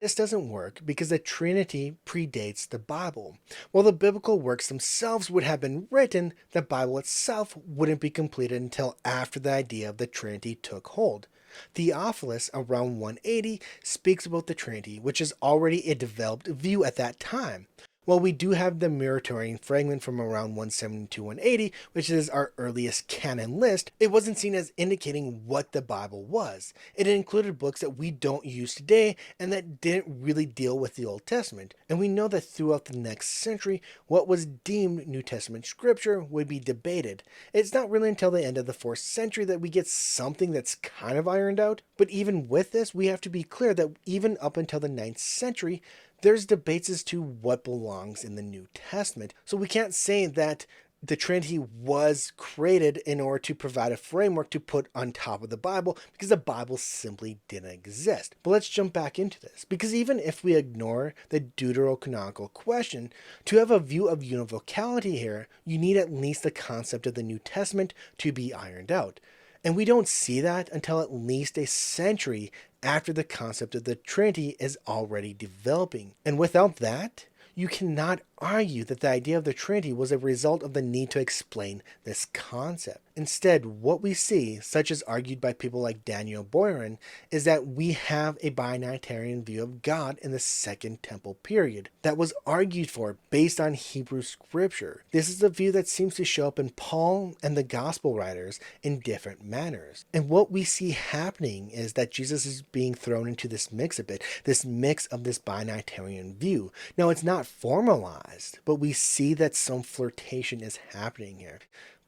This doesn't work because the Trinity predates the Bible. While the biblical works themselves would have been written, the Bible itself wouldn't be completed until after the idea of the Trinity took hold. Theophilus, around 180, speaks about the Trinity, which is already a developed view at that time. While we do have the Muratorian fragment from around 170 to 180, which is our earliest canon list, it wasn't seen as indicating what the Bible was. It included books that we don't use today and that didn't really deal with the Old Testament. And we know that throughout the next century, what was deemed New Testament scripture would be debated. It's not really until the end of the 4th century that we get something that's kind of ironed out, but even with this, we have to be clear that even up until the 9th century, there's debates as to what belongs in the New Testament. So we can't say that the Trinity was created in order to provide a framework to put on top of the Bible because the Bible simply didn't exist. But let's jump back into this because even if we ignore the deuterocanonical question, to have a view of univocality here, you need at least the concept of the New Testament to be ironed out. And we don't see that until at least a century after the concept of the Trinity is already developing. And without that, you cannot argue that the idea of the Trinity was a result of the need to explain this concept. Instead, what we see, such as argued by people like Daniel Boyarin, is that we have a binitarian view of God in the Second Temple period that was argued for based on Hebrew scripture. This is a view that seems to show up in Paul and the gospel writers in different manners. And what we see happening is that Jesus is being thrown into this mix a bit, this mix of this binitarian view. Now, it's not formalized, but we see that some flirtation is happening here.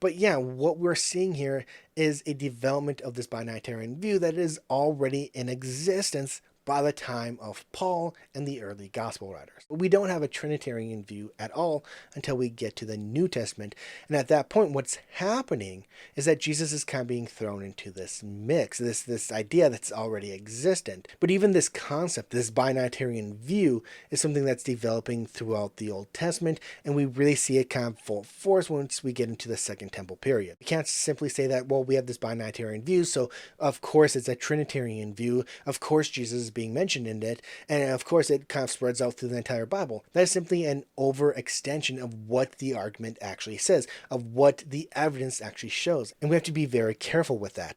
But yeah, what we're seeing here is a development of this binitarian view that is already in existence by the time of Paul and the early gospel writers. We don't have a Trinitarian view at all until we get to the New Testament. And at that point, what's happening is that Jesus is kind of being thrown into this mix, this idea that's already existent. But even this concept, this binitarian view, is something that's developing throughout the Old Testament, and we really see it kind of full force once we get into the Second Temple period. You can't simply say that, well, we have this binitarian view, so of course it's a Trinitarian view, of course Jesus is being mentioned in it, and of course it kind of spreads out through the entire Bible. That is simply an overextension of what the argument actually says, of what the evidence actually shows, and we have to be very careful with that.